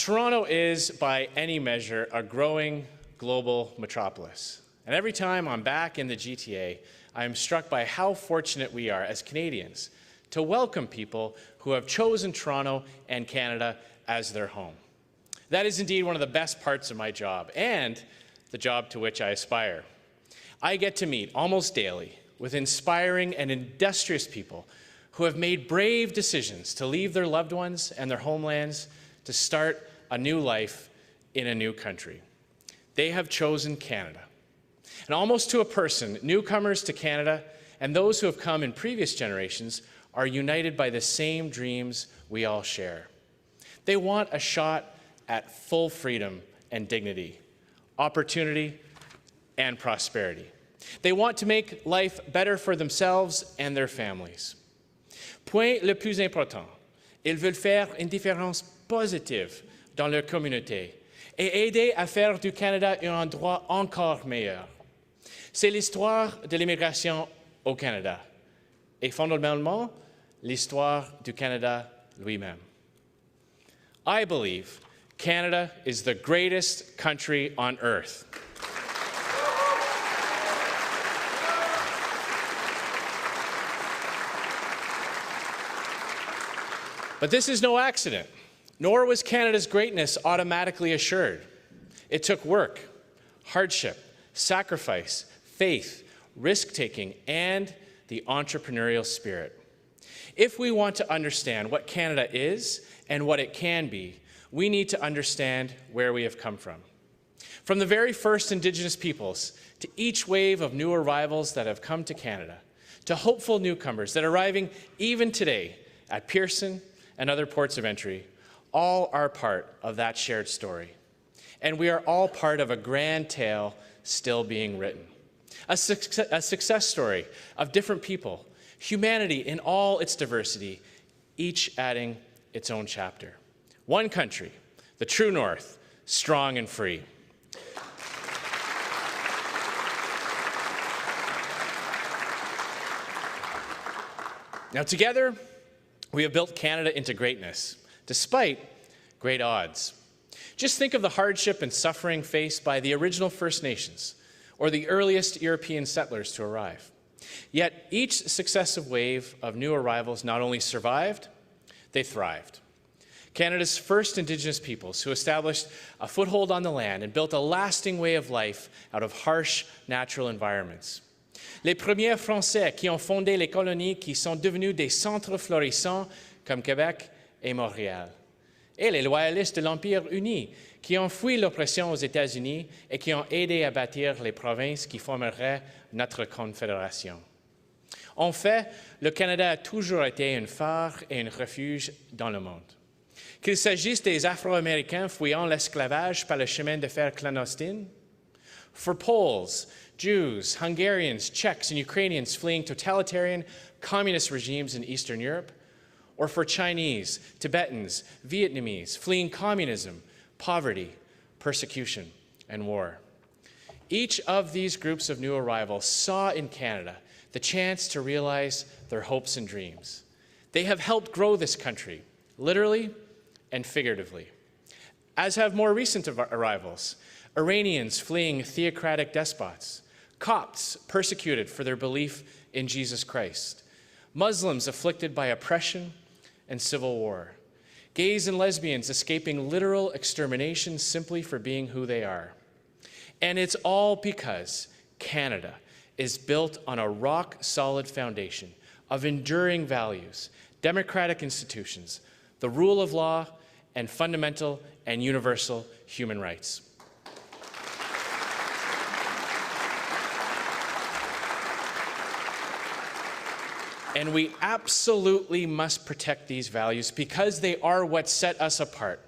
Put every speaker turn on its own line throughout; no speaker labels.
Toronto is, by any measure, a growing global metropolis. And every time I'm back in the GTA, I am struck by how fortunate we are as Canadians to welcome people who have chosen Toronto and Canada as their home. That is indeed one of the best parts of my job, and the job to which I aspire. I get to meet almost daily with inspiring and industrious people who have made brave decisions to leave their loved ones and their homelands to start a new life in a new country. They have chosen Canada. And almost to a person, newcomers to Canada and those who have come in previous generations are united by the same dreams we all share. They want a shot at full freedom and dignity, opportunity and prosperity. They want to make life better for themselves and their families. Point le plus important, ils veulent faire une différence positive dans leur communauté et aider à faire du Canada un endroit encore meilleur. C'est l'histoire de l'immigration au Canada et fondamentalement l'histoire du Canada lui-même. I believe Canada is the greatest country on earth. But this is no accident, nor was Canada's greatness automatically assured. It took work, hardship, sacrifice, faith, risk-taking, and the entrepreneurial spirit. If we want to understand what Canada is and what it can be, we need to understand where we have come from. From the very first Indigenous peoples to each wave of new arrivals that have come to Canada, to hopeful newcomers that are arriving even today at Pearson and other ports of entry, all are part of that shared story. And we are all part of a grand tale still being written. A success story of different people, humanity in all its diversity, each adding its own chapter. One country, the true North, strong and free. Now together, we have built Canada into greatness, despite great odds. Just think of the hardship and suffering faced by the original First Nations, or the earliest European settlers to arrive. Yet each successive wave of new arrivals not only survived, they thrived. Canada's first Indigenous peoples who established a foothold on the land and built a lasting way of life out of harsh natural environments. Les premiers Français qui ont fondé les colonies qui sont devenues des centres florissants comme Québec et Montréal. Et les loyalistes de l'Empire uni qui ont fui l'oppression aux États-Unis et qui ont aidé à bâtir les provinces qui formeraient notre confédération. En fait, le Canada a toujours été un phare et un refuge dans le monde. Qu'il s'agisse des Afro-Américains fuyant l'esclavage par le chemin de fer clandestine, for Poles, Jews, Hungarians, Czechs, and Ukrainians fleeing totalitarian communist regimes in Eastern Europe, or for Chinese, Tibetans, Vietnamese fleeing communism, poverty, persecution, and war. Each of these groups of new arrivals saw in Canada the chance to realize their hopes and dreams. They have helped grow this country, literally and figuratively, as have more recent arrivals, Iranians fleeing theocratic despots, Copts persecuted for their belief in Jesus Christ, Muslims afflicted by oppression and civil war, gays and lesbians escaping literal extermination simply for being who they are. And it's all because Canada is built on a rock-solid foundation of enduring values, democratic institutions, the rule of law, and fundamental and universal human rights. And we absolutely must protect these values because they are what set us apart.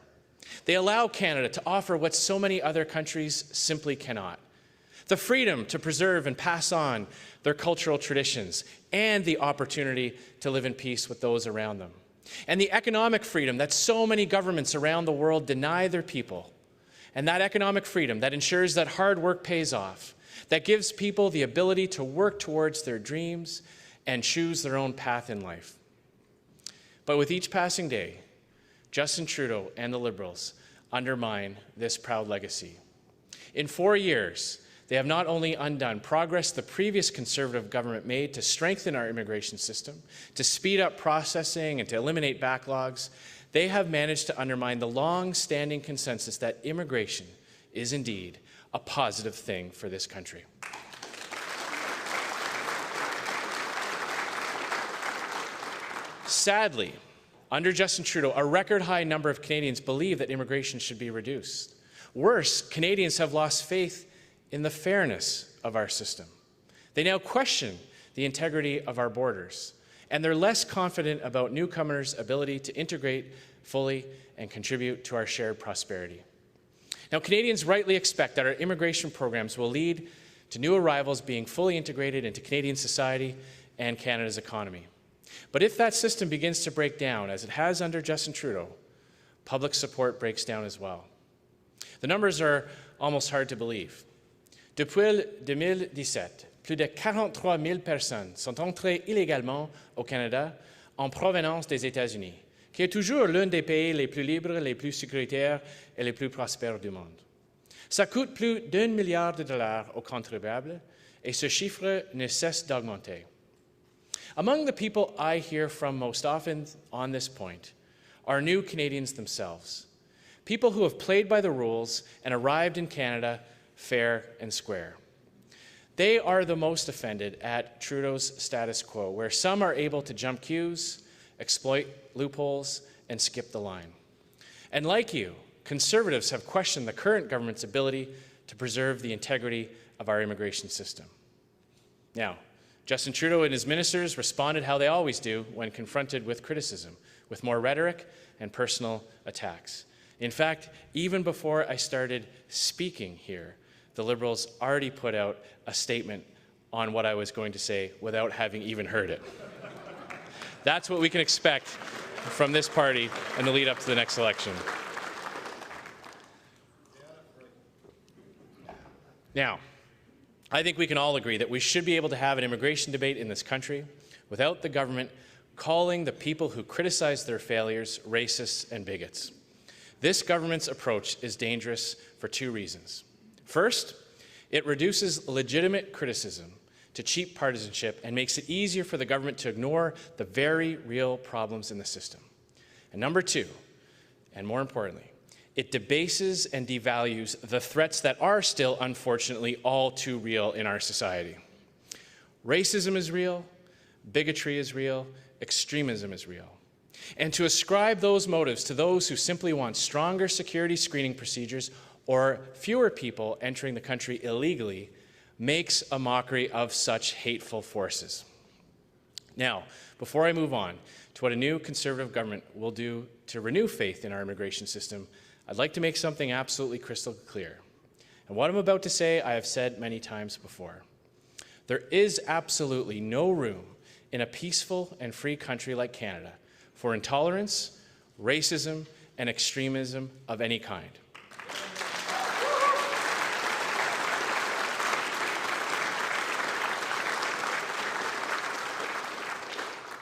They allow Canada to offer what so many other countries simply cannot. The freedom to preserve and pass on their cultural traditions and the opportunity to live in peace with those around them. And the economic freedom that so many governments around the world deny their people. And that economic freedom that ensures that hard work pays off, that gives people the ability to work towards their dreams and choose their own path in life. But with each passing day, Justin Trudeau and the Liberals undermine this proud legacy. In 4 years, they have not only undone progress the previous Conservative government made to strengthen our immigration system, to speed up processing and to eliminate backlogs, they have managed to undermine the long-standing consensus that immigration is indeed a positive thing for this country. Sadly, under Justin Trudeau, a record high number of Canadians believe that immigration should be reduced. Worse, Canadians have lost faith in the fairness of our system. They now question the integrity of our borders, and they're less confident about newcomers' ability to integrate fully and contribute to our shared prosperity. Now, Canadians rightly expect that our immigration programs will lead to new arrivals being fully integrated into Canadian society and Canada's economy. But if that system begins to break down, as it has under Justin Trudeau, public support breaks down as well. The numbers are almost hard to believe. Depuis 2017, plus de 43 000 personnes sont entrées illégalement au Canada en provenance des États-Unis, qui est toujours l'un des pays les plus libres, les plus sécuritaires et les plus prospères du monde. Ça coûte plus d'1 milliard de dollars aux contribuables et ce chiffre ne cesse d'augmenter. Among the people I hear from most often on this point are new Canadians themselves, people who have played by the rules and arrived in Canada fair and square. They are the most offended at Trudeau's status quo, where some are able to jump queues, exploit loopholes, and skip the line. And like you, Conservatives have questioned the current government's ability to preserve the integrity of our immigration system. Now, Justin Trudeau and his ministers responded how they always do when confronted with criticism, with more rhetoric and personal attacks. In fact, even before I started speaking here, the Liberals already put out a statement on what I was going to say without having even heard it. That's what we can expect from this party in the lead up to the next election. Now, I think we can all agree that we should be able to have an immigration debate in this country without the government calling the people who criticize their failures racists and bigots. This government's approach is dangerous for two reasons. First, it reduces legitimate criticism to cheap partisanship and makes it easier for the government to ignore the very real problems in the system. And number two, and more importantly, it debases and devalues the threats that are still, unfortunately, all too real in our society. Racism is real, bigotry is real, extremism is real. And to ascribe those motives to those who simply want stronger security screening procedures or fewer people entering the country illegally makes a mockery of such hateful forces. Now, before I move on to what a new Conservative government will do to renew faith in our immigration system, I'd like to make something absolutely crystal clear. And what I'm about to say, I have said many times before. There is absolutely no room in a peaceful and free country like Canada for intolerance, racism, and extremism of any kind.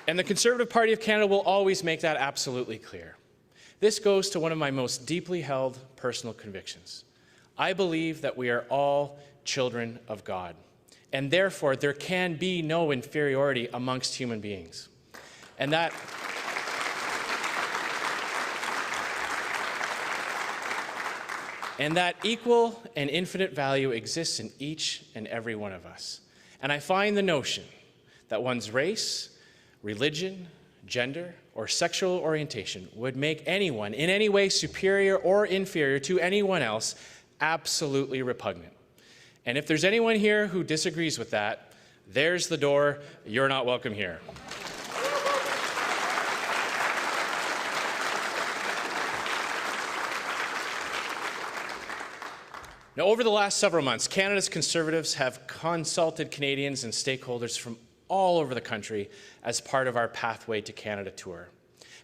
And the Conservative Party of Canada will always make that absolutely clear. This goes to one of my most deeply held personal convictions. I believe that we are all children of God, and therefore there can be no inferiority amongst human beings. And that equal and infinite value exists in each and every one of us. And I find the notion that one's race, religion, gender, or sexual orientation would make anyone in any way superior or inferior to anyone else absolutely repugnant. And if there's anyone here who disagrees with that, there's the door. You're not welcome here. Now, over the last several months, Canada's Conservatives have consulted Canadians and stakeholders from all over the country as part of our Pathway to Canada tour.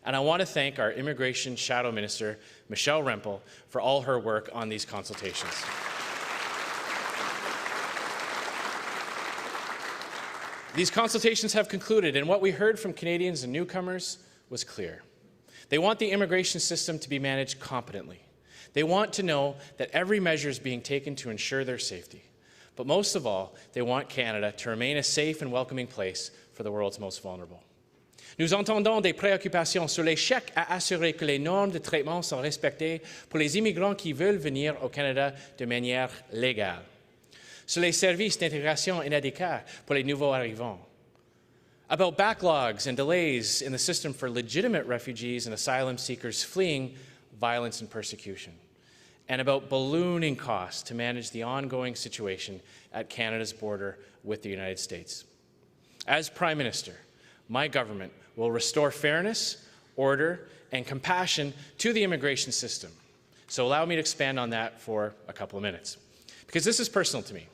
And I want to thank our Immigration Shadow Minister, Michelle Rempel, for all her work on these consultations. These consultations have concluded, and what we heard from Canadians and newcomers was clear. They want the immigration system to be managed competently. They want to know that every measure is being taken to ensure their safety. But most of all, they want Canada to remain a safe and welcoming place for the world's most vulnerable. Nous entendons des préoccupations sur l'échec à assurer que les normes de traitement sont respectées pour les immigrants qui veulent venir au Canada de manière légale, sur les services d'intégration inadéquats pour les nouveaux arrivants, about backlogs and delays in the system for legitimate refugees and asylum seekers fleeing violence and persecution, and about ballooning costs to manage the ongoing situation at Canada's border with the United States. As Prime Minister, my government will restore fairness, order, and compassion to the immigration system. So allow me to expand on that for a couple of minutes, because this is personal to me.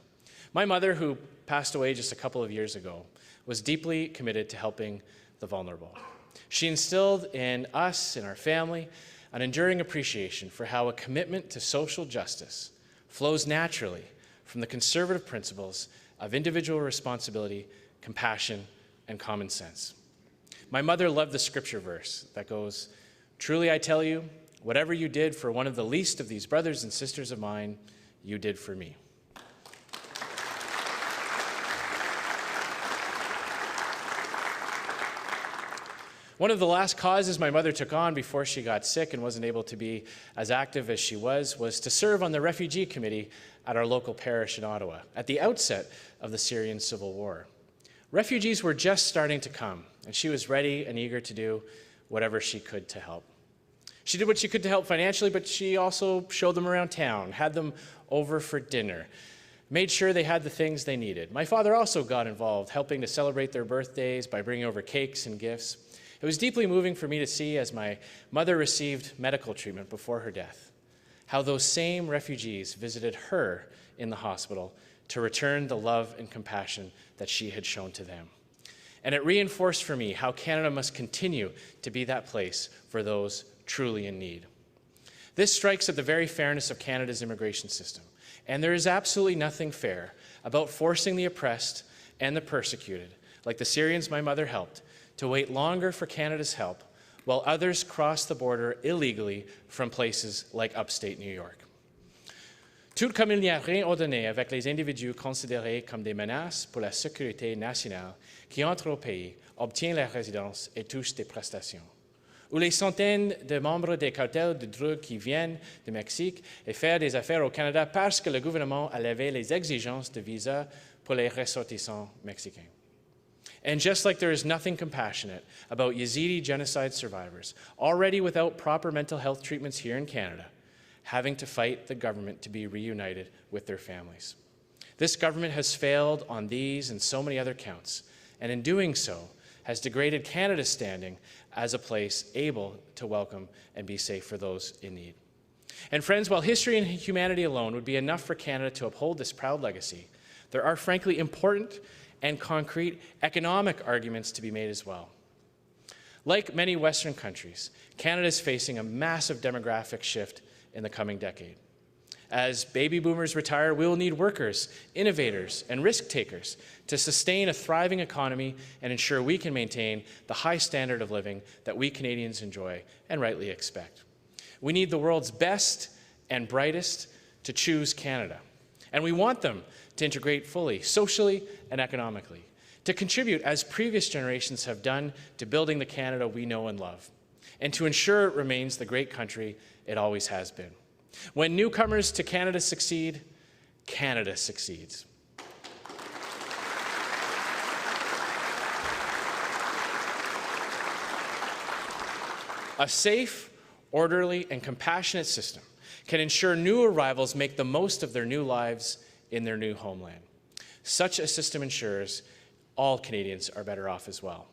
My mother, who passed away just a couple of years ago, was deeply committed to helping the vulnerable. She instilled in us, in our family, an enduring appreciation for how a commitment to social justice flows naturally from the conservative principles of individual responsibility, compassion, and common sense. My mother loved the scripture verse that goes, "Truly I tell you, whatever you did for one of the least of these brothers and sisters of mine, you did for me." One of the last causes my mother took on before she got sick and wasn't able to be as active as she was to serve on the refugee committee at our local parish in Ottawa at the outset of the Syrian civil war. Refugees were just starting to come, and she was ready and eager to do whatever she could to help. She did what she could to help financially, but she also showed them around town, had them over for dinner, made sure they had the things they needed. My father also got involved, helping to celebrate their birthdays by bringing over cakes and gifts. It was deeply moving for me to see, as my mother received medical treatment before her death, how those same refugees visited her in the hospital to return the love and compassion that she had shown to them. And it reinforced for me how Canada must continue to be that place for those truly in need. This strikes at the very fairness of Canada's immigration system. And there is absolutely nothing fair about forcing the oppressed and the persecuted, like the Syrians my mother helped, to wait longer for Canada's help while others cross the border illegally from places like upstate New York. Tout comme il n'y a rien ordonné avec les individus considérés comme des menaces pour la sécurité nationale qui entrent au pays, obtiennent la résidence et touchent des prestations. Ou les centaines de membres des cartels de drogue qui viennent du Mexique et faire des affaires au Canada parce que le gouvernement a levé les exigences de visa pour les ressortissants mexicains. And just like there is nothing compassionate about Yazidi genocide survivors, already without proper mental health treatments here in Canada, having to fight the government to be reunited with their families. This government has failed on these and so many other counts, and in doing so, has degraded Canada's standing as a place able to welcome and be safe for those in need. And friends, while history and humanity alone would be enough for Canada to uphold this proud legacy, there are frankly important and concrete economic arguments to be made as well. Like many Western countries, Canada is facing a massive demographic shift in the coming decade. As baby boomers retire, we will need workers, innovators, and risk takers to sustain a thriving economy and ensure we can maintain the high standard of living that we Canadians enjoy and rightly expect. We need the world's best and brightest to choose Canada. And we want them to integrate fully, socially and economically, to contribute, as previous generations have done, to building the Canada we know and love, and to ensure it remains the great country it always has been. When newcomers to Canada succeed, Canada succeeds. A safe, orderly, and compassionate system can ensure new arrivals make the most of their new lives in their new homeland. Such a system ensures all Canadians are better off as well.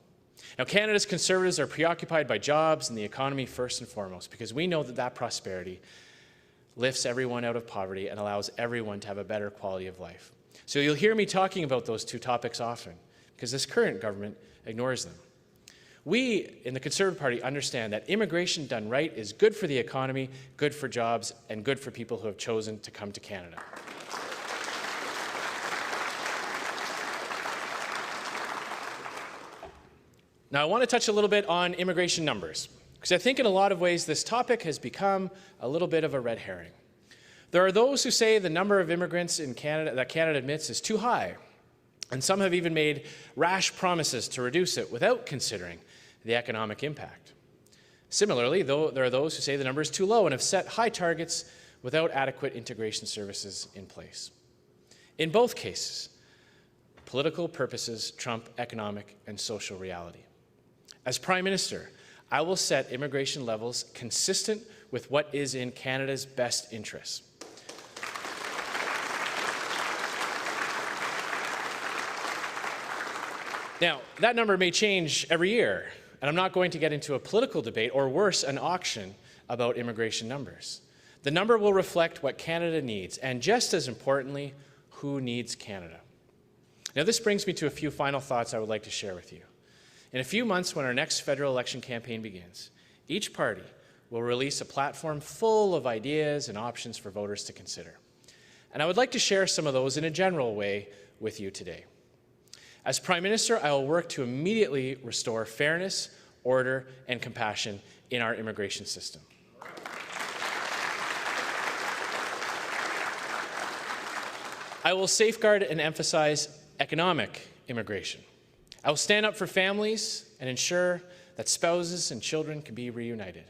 Now, Canada's Conservatives are preoccupied by jobs and the economy first and foremost, because we know that that prosperity lifts everyone out of poverty and allows everyone to have a better quality of life. So you'll hear me talking about those two topics often, because this current government ignores them. We in the Conservative Party understand that immigration done right is good for the economy, good for jobs, and good for people who have chosen to come to Canada. Now, I want to touch a little bit on immigration numbers. Because I think in a lot of ways this topic has become a little bit of a red herring. There are those who say the number of immigrants in Canada that Canada admits is too high, and some have even made rash promises to reduce it without considering the economic impact. Similarly, there are those who say the number is too low and have set high targets without adequate integration services in place. In both cases, political purposes trump economic and social reality. As Prime Minister, I will set immigration levels consistent with what is in Canada's best interests. Now, that number may change every year, and I'm not going to get into a political debate, or worse, an auction about immigration numbers. The number will reflect what Canada needs, and just as importantly, who needs Canada. Now, this brings me to a few final thoughts I would like to share with you. In a few months, when our next federal election campaign begins, each party will release a platform full of ideas and options for voters to consider. And I would like to share some of those in a general way with you today. As Prime Minister, I will work to immediately restore fairness, order, and compassion in our immigration system. I will safeguard and emphasize economic immigration. I will stand up for families and ensure that spouses and children can be reunited.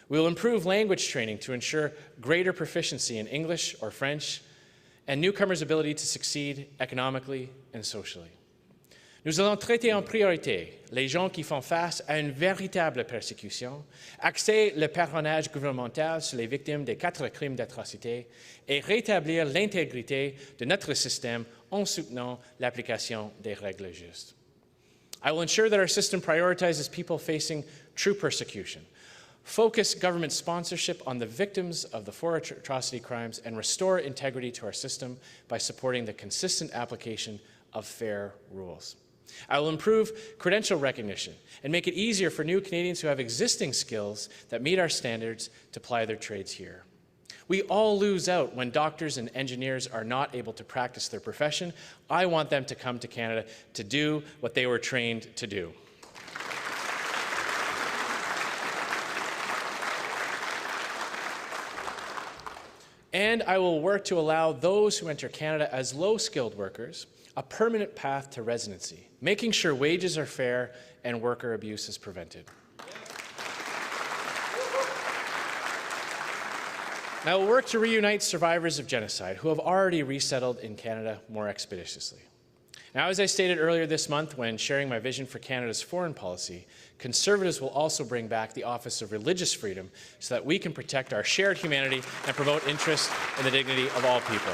We will improve language training to ensure greater proficiency in English or French and newcomers' ability to succeed economically and socially. Nous allons traiter en priorité les gens qui font face à une véritable persécution, axer le patronage gouvernemental sur les victimes des 4 crimes d'atrocité et rétablir l'intégrité de notre système en soutenant l'application des règles justes. I will ensure that our system prioritizes people facing true persecution, focus government sponsorship on the victims of the 4 atrocity crimes, and restore integrity to our system by supporting the consistent application of fair rules. I will improve credential recognition and make it easier for new Canadians who have existing skills that meet our standards to ply their trades here. We all lose out when doctors and engineers are not able to practice their profession. I want them to come to Canada to do what they were trained to do. And I will work to allow those who enter Canada as low-skilled workers a permanent path to residency, making sure wages are fair and worker abuse is prevented. I will work to reunite survivors of genocide who have already resettled in Canada more expeditiously. Now, as I stated earlier this month when sharing my vision for Canada's foreign policy, Conservatives will also bring back the Office of Religious Freedom so that we can protect our shared humanity and promote interest in the dignity of all people.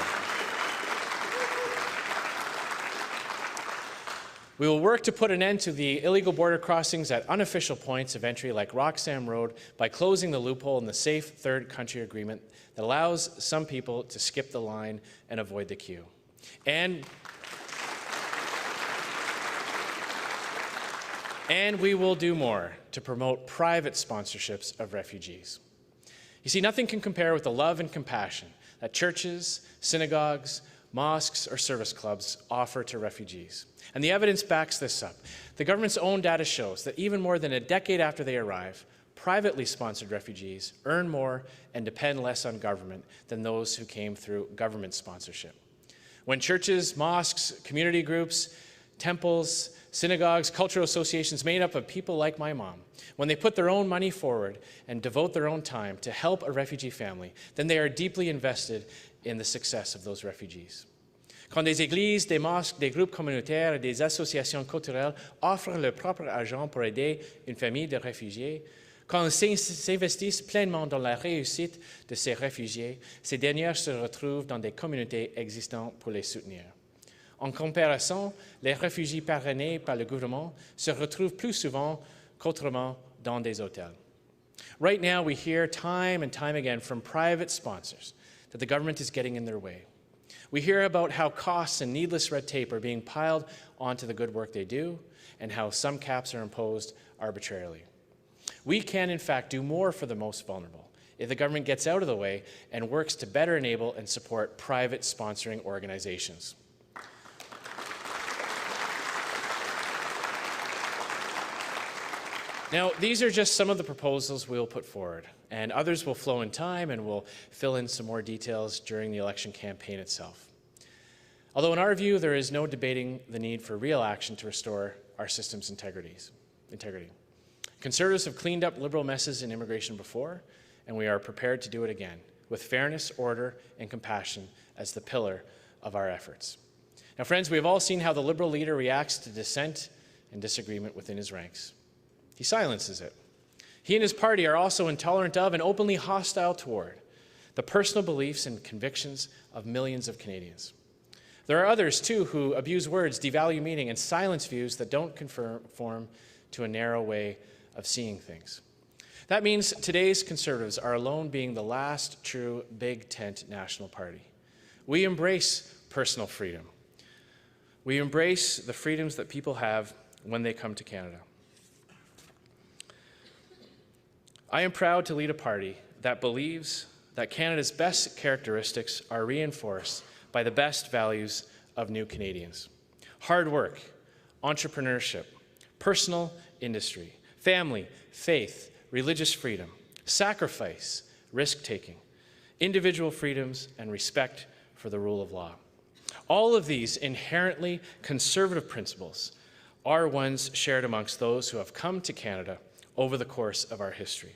We will work to put an end to the illegal border crossings at unofficial points of entry like Roxanne Road by closing the loophole in the Safe Third Country Agreement that allows some people to skip the line and avoid the queue. And we will do more to promote private sponsorships of refugees. You see, nothing can compare with the love and compassion that churches, synagogues, mosques, or service clubs offer to refugees. And the evidence backs this up. The government's own data shows that even more than a decade after they arrive, privately sponsored refugees earn more and depend less on government than those who came through government sponsorship. When churches, mosques, community groups, temples, synagogues, cultural associations made up of people like my mom, when they put their own money forward and devote their own time to help a refugee family, then they are deeply invested in the success of those refugees. Quand des églises, des mosques, des groupes communautaires et des associations culturelles offrent leur propre argent pour aider une famille de réfugiés, quand ils s'investissent pleinement dans la réussite de ces réfugiés, ces dernières se retrouvent dans des communautés existantes pour les soutenir. En comparaison, les réfugiés parrainés par le gouvernement se retrouvent plus souvent qu'autrement dans des hôtels. Right now, we hear time and time again from private sponsors that the government is getting in their way. We hear about how costs and needless red tape are being piled onto the good work they do, and how some caps are imposed arbitrarily. We can, in fact, do more for the most vulnerable if the government gets out of the way and works to better enable and support private sponsoring organizations. Now, these are just some of the proposals we'll put forward, and others will flow in time and we'll fill in some more details during the election campaign itself. Although in our view, there is no debating the need for real action to restore our system's integrity. Conservatives have cleaned up liberal messes in immigration before, and we are prepared to do it again, with fairness, order, and compassion as the pillar of our efforts. Now, friends, we have all seen how the Liberal leader reacts to dissent and disagreement within his ranks. He silences it. He and his party are also intolerant of and openly hostile toward the personal beliefs and convictions of millions of Canadians. There are others, too, who abuse words, devalue meaning, and silence views that don't conform to a narrow way of seeing things. That means today's Conservatives are alone being the last true big tent national party. We embrace personal freedom. We embrace the freedoms that people have when they come to Canada. I am proud to lead a party that believes that Canada's best characteristics are reinforced by the best values of new Canadians: hard work, entrepreneurship, personal industry, family, faith, religious freedom, sacrifice, risk-taking, individual freedoms, and respect for the rule of law. All of these inherently conservative principles are ones shared amongst those who have come to Canada over the course of our history.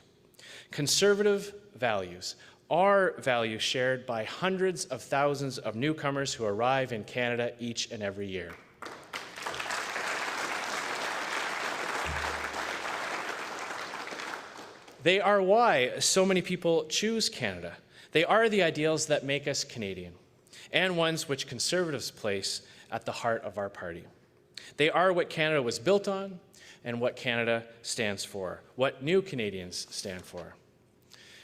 Conservative values are values shared by hundreds of thousands of newcomers who arrive in Canada each and every year. They are why so many people choose Canada. They are the ideals that make us Canadian, and ones which Conservatives place at the heart of our party. They are what Canada was built on and what Canada stands for, what new Canadians stand for.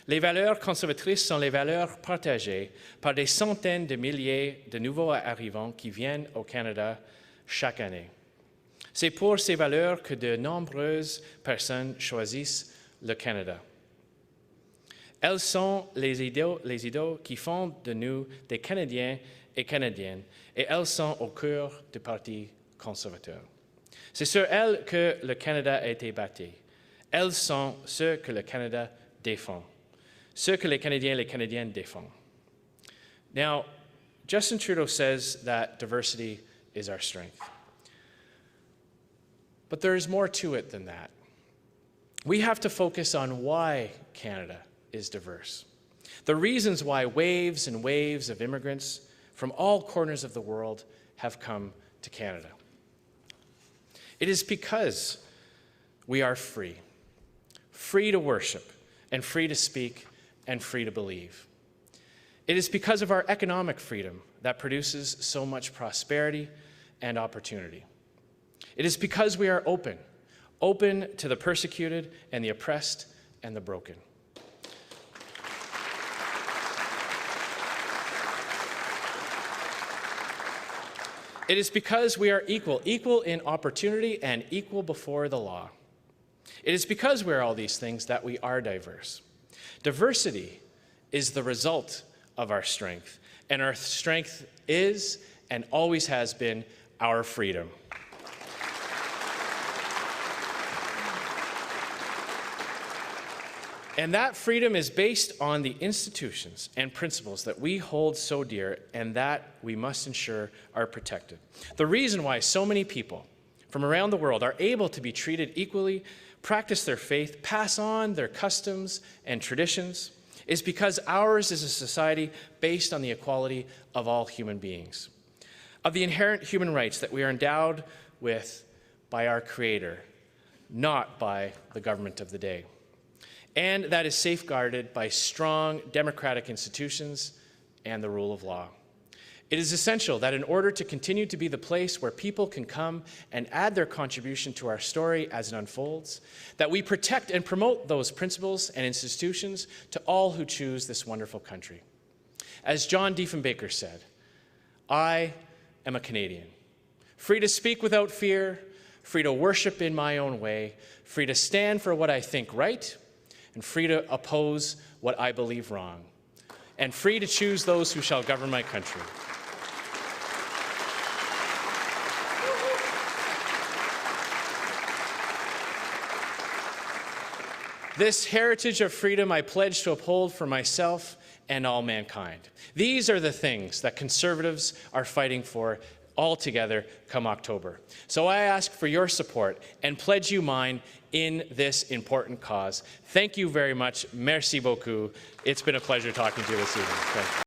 Les valeurs conservatrices sont les valeurs partagées par des centaines de milliers de nouveaux arrivants qui viennent au Canada chaque année. C'est pour ces valeurs que de nombreuses personnes choisissent le Canada. Elles sont les idéaux qui font de nous des Canadiens et Canadiennes, et elles sont au cœur du Parti conservateur. C'est sur elles que le Canada a été bâti. Elles sont ce que le Canada défend, ce que les Canadiens et les Canadiennes défendent. Now, Justin Trudeau says that diversity is our strength. But there is more to it than that. We have to focus on why Canada is diverse. The reasons why waves and waves of immigrants from all corners of the world have come to Canada. It is because we are free. Free to worship, and free to speak, and free to believe. It is because of our economic freedom that produces so much prosperity and opportunity. It is because we are open to the persecuted and the oppressed and the broken. It is because we are equal in opportunity and equal before the law. It is because we are all these things that we are diverse. Diversity is the result of our strength, and our strength is and always has been our freedom. And that freedom is based on the institutions and principles that we hold so dear and that we must ensure are protected. The reason why so many people from around the world are able to be treated equally, practice their faith, pass on their customs and traditions, is because ours is a society based on the equality of all human beings, of the inherent human rights that we are endowed with by our Creator, not by the government of the day. And that is safeguarded by strong democratic institutions and the rule of law. It is essential that in order to continue to be the place where people can come and add their contribution to our story as it unfolds, that we protect and promote those principles and institutions to all who choose this wonderful country. As John Diefenbaker said, I am a Canadian, free to speak without fear, free to worship in my own way, free to stand for what I think right, and free to oppose what I believe wrong, and free to choose those who shall govern my country. This heritage of freedom I pledge to uphold for myself and all mankind. These are the things that conservatives are fighting for all together come October. So I ask for your support and pledge you mine in this important cause. Thank you very much. Merci beaucoup. It's been a pleasure talking to you this evening. Thank you.